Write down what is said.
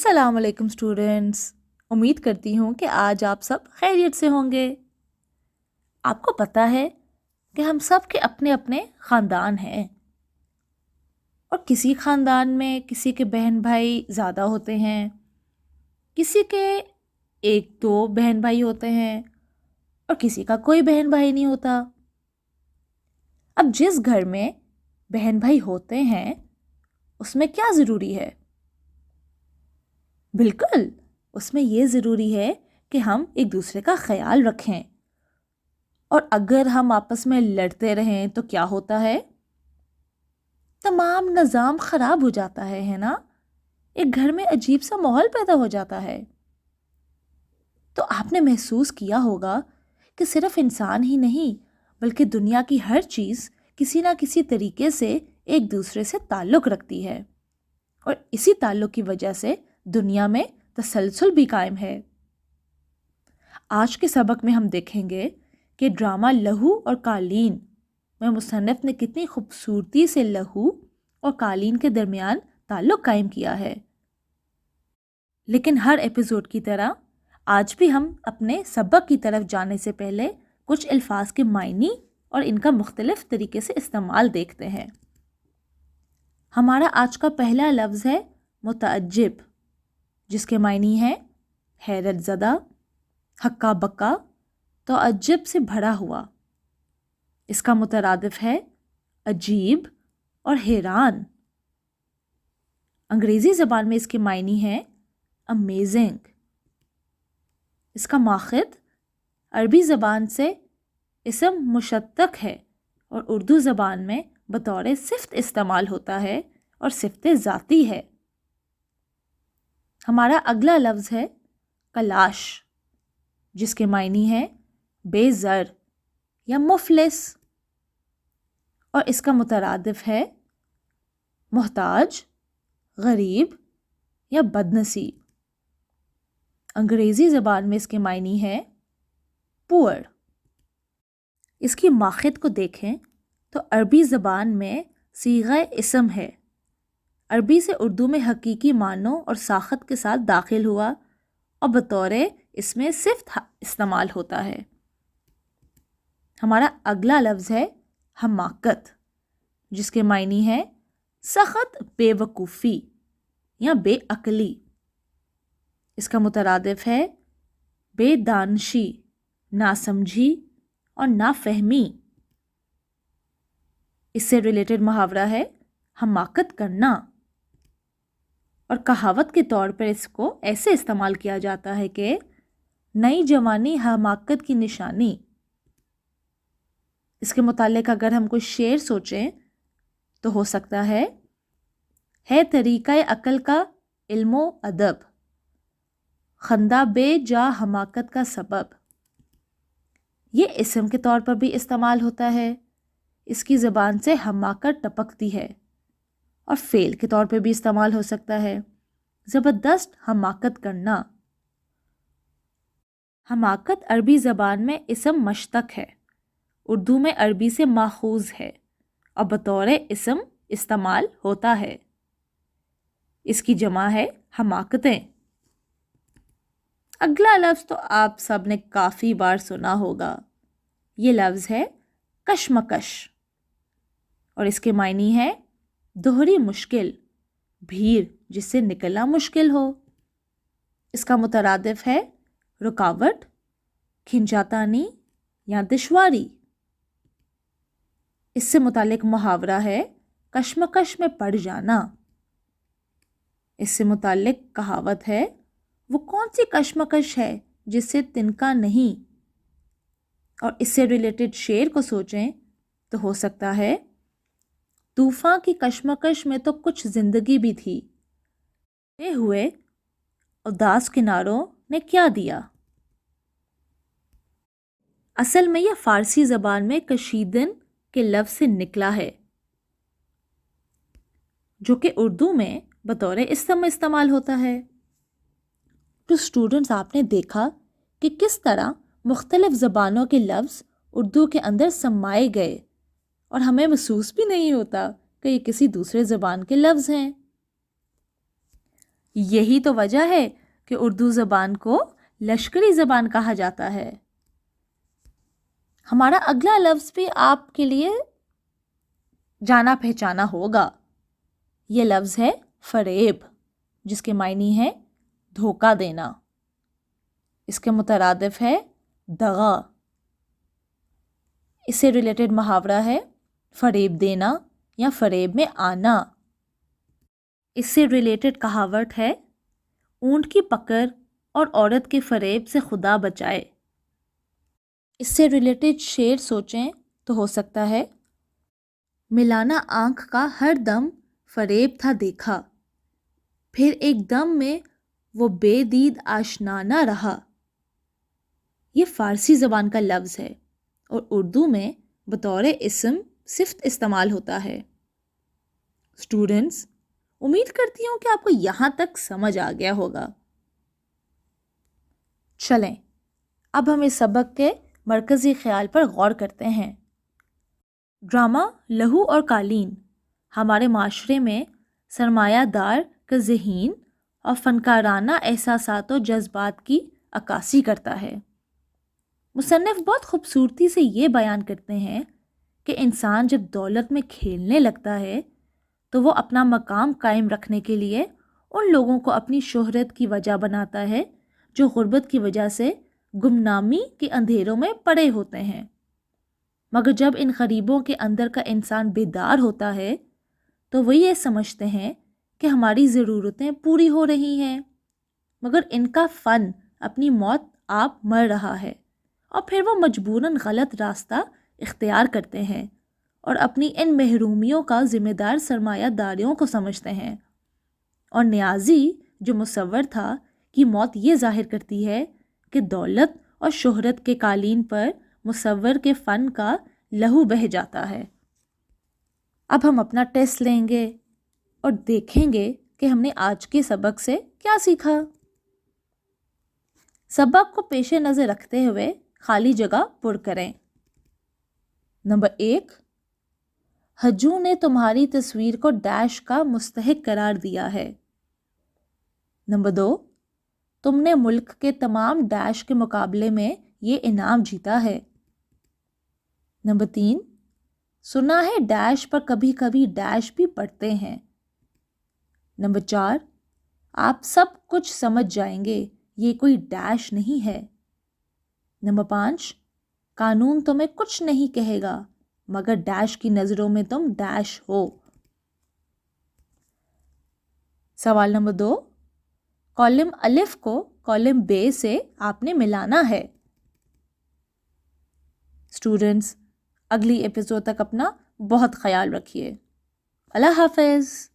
السلام علیکم اسٹوڈنٹس، امید کرتی ہوں کہ آج آپ سب خیریت سے ہوں گے۔ آپ کو پتہ ہے کہ ہم سب کے اپنے اپنے خاندان ہیں، اور کسی خاندان میں کسی کے بہن بھائی زیادہ ہوتے ہیں، کسی کے ایک دو بہن بھائی ہوتے ہیں اور کسی کا کوئی بہن بھائی نہیں ہوتا۔ اب جس گھر میں بہن بھائی ہوتے ہیں اس میں کیا ضروری ہے؟ بالکل، اس میں یہ ضروری ہے کہ ہم ایک دوسرے کا خیال رکھیں، اور اگر ہم آپس میں لڑتے رہیں تو کیا ہوتا ہے؟ تمام نظام خراب ہو جاتا ہے نا؟ ایک گھر میں عجیب سا ماحول پیدا ہو جاتا ہے۔ تو آپ نے محسوس کیا ہوگا کہ صرف انسان ہی نہیں بلکہ دنیا کی ہر چیز کسی نہ کسی طریقے سے ایک دوسرے سے تعلق رکھتی ہے، اور اسی تعلق کی وجہ سے دنیا میں تسلسل بھی قائم ہے۔ آج کے سبق میں ہم دیکھیں گے کہ ڈرامہ لہو اور قالین میں مصنف نے کتنی خوبصورتی سے لہو اور قالین کے درمیان تعلق قائم کیا ہے۔ لیکن ہر ایپیسوڈ کی طرح آج بھی ہم اپنے سبق کی طرف جانے سے پہلے کچھ الفاظ کے معنی اور ان کا مختلف طریقے سے استعمال دیکھتے ہیں۔ ہمارا آج کا پہلا لفظ ہے متعجب، جس کے معنی ہے حیرت زدہ، ہکا بکا، تعجب سے بھرا ہوا۔ اس کا مترادف ہے عجیب اور حیران۔ انگریزی زبان میں اس کے معنی ہے امیزنگ۔ اس کا ماخذ عربی زبان سے اسم مشتق ہے اور اردو زبان میں بطور صفت استعمال ہوتا ہے اور صفت ذاتی ہے۔ ہمارا اگلا لفظ ہے کلاش، جس کے معنی ہے بے زر یا مفلس، اور اس کا مترادف ہے محتاج، غریب یا بدنصیب۔ انگریزی زبان میں اس کے معنی ہے پور۔ اس کی ماخذ کو دیکھیں تو عربی زبان میں صیغہ اسم ہے، عربی سے اردو میں حقیقی معنوں اور ساخت کے ساتھ داخل ہوا اور بطور اس میں صفت استعمال ہوتا ہے۔ ہمارا اگلا لفظ ہے حماقت، جس کے معنی ہے سخت بے وقوفی یا بے عقلی۔ اس کا مترادف ہے بے دانشی، ناسمجھی اور نافہمی۔ اس سے ریلیٹڈ محاورہ ہے حماقت کرنا، اور کہاوت کے طور پر اس کو ایسے استعمال کیا جاتا ہے کہ نئی جوانی حماقت کی نشانی۔ اس کے متعلق اگر ہم کوئی شعر سوچیں تو ہو سکتا ہے طریقہ عقل کا علم و ادب، خندہ بے جا حماقت کا سبب۔ یہ اسم کے طور پر بھی استعمال ہوتا ہے، اس کی زبان سے حماقت ٹپکتی ہے، اور فعل کے طور پر بھی استعمال ہو سکتا ہے زبردست حماقت کرنا۔ حماقت عربی زبان میں اسم مشتق ہے، اردو میں عربی سے ماخوذ ہے اور بطور اسم استعمال ہوتا ہے۔ اس کی جمع ہے حماقتیں۔ اگلا لفظ تو آپ سب نے کافی بار سنا ہوگا، یہ لفظ ہے کشمکش، اور اس کے معنی ہے دوہری مشکل، بھیڑ جس سے نکلنا مشکل ہو۔ اس کا مترادف ہے رکاوٹ، کھنچاتانی یا دشواری۔ اس سے متعلق محاورہ ہے کشمکش میں پڑ جانا۔ اس سے متعلق کہاوت ہے وہ کون سی کشمکش ہے جس سے تنکا نہیں، اور اس سے ریلیٹڈ شعر کو سوچیں تو ہو سکتا ہے طوفان کی کشمکش میں تو کچھ زندگی بھی تھی، ہوئے اداس کناروں نے کیا دیا۔ اصل میں یہ فارسی زبان میں کشیدن کے لفظ سے نکلا ہے، جو کہ اردو میں بطور اسم استعمال ہوتا ہے۔ تو اسٹوڈنٹس، آپ نے دیکھا کہ کس طرح مختلف زبانوں کے لفظ اردو کے اندر سمائے گئے، اور ہمیں محسوس بھی نہیں ہوتا کہ یہ کسی دوسرے زبان کے لفظ ہیں۔ یہی تو وجہ ہے کہ اردو زبان کو لشکری زبان کہا جاتا ہے۔ ہمارا اگلا لفظ بھی آپ کے لیے جانا پہچانا ہوگا۔ یہ لفظ ہے فریب، جس کے معنی ہے دھوکہ دینا۔ اس کے مترادف ہے دغا۔ اس سے ریلیٹڈ محاورہ ہے فریب دینا یا فریب میں آنا۔ اس سے ریلیٹڈ کہاوت ہے اونٹ کی پکڑ اور عورت کے فریب سے خدا بچائے۔ اس سے ریلیٹڈ شعر سوچیں تو ہو سکتا ہے ملانا آنکھ کا ہر دم فریب تھا دیکھا، پھر ایک دم میں وہ بے دید آشنا نہ رہا۔ یہ فارسی زبان کا لفظ ہے اور اردو میں بطور اسم صفت استعمال ہوتا ہے۔ اسٹوڈنٹس، امید کرتی ہوں کہ آپ کو یہاں تک سمجھ آ گیا ہوگا۔ چلیں اب ہم اس سبق کے مرکزی خیال پر غور کرتے ہیں۔ ڈرامہ لہو اور قالین ہمارے معاشرے میں سرمایہ دار کا ذہین اور فنکارانہ احساسات و جذبات کی عکاسی کرتا ہے۔ مصنف بہت خوبصورتی سے یہ بیان کرتے ہیں کہ انسان جب دولت میں کھیلنے لگتا ہے تو وہ اپنا مقام قائم رکھنے کے لیے ان لوگوں کو اپنی شہرت کی وجہ بناتا ہے جو غربت کی وجہ سے گمنامی کے اندھیروں میں پڑے ہوتے ہیں۔ مگر جب ان غریبوں کے اندر کا انسان بیدار ہوتا ہے تو وہ یہ سمجھتے ہیں کہ ہماری ضرورتیں پوری ہو رہی ہیں، مگر ان کا فن اپنی موت آپ مر رہا ہے، اور پھر وہ مجبوراً غلط راستہ اختیار کرتے ہیں اور اپنی ان محرومیوں کا ذمہ دار سرمایہ داریوں کو سمجھتے ہیں۔ اور نیازی جو مصور تھا کہ موت یہ ظاہر کرتی ہے کہ دولت اور شہرت کے قالین پر مصور کے فن کا لہو بہہ جاتا ہے۔ اب ہم اپنا ٹیسٹ لیں گے اور دیکھیں گے کہ ہم نے آج کے سبق سے کیا سیکھا۔ سبق کو پیش نظر رکھتے ہوئے خالی جگہ پر کریں۔ نمبر 1، ہجو نے تمہاری تصویر کو ڈیش کا مستحق قرار دیا ہے۔ نمبر 2، تم نے ملک کے تمام ڈیش کے مقابلے میں یہ انعام جیتا ہے۔ نمبر 3، سنا ہے ڈیش پر کبھی کبھی ڈیش بھی پڑھتے ہیں۔ نمبر 4، آپ سب کچھ سمجھ جائیں گے، یہ کوئی ڈیش نہیں ہے۔ نمبر 5، قانون تمہیں کچھ نہیں کہے گا مگر ڈیش کی نظروں میں تم ڈیش ہو۔ سوال نمبر 2، کالم الف کو کالم بے سے آپ نے ملانا ہے۔ اسٹوڈنٹس، اگلی ایپیسوڈ تک اپنا بہت خیال رکھیے۔ اللہ حافظ۔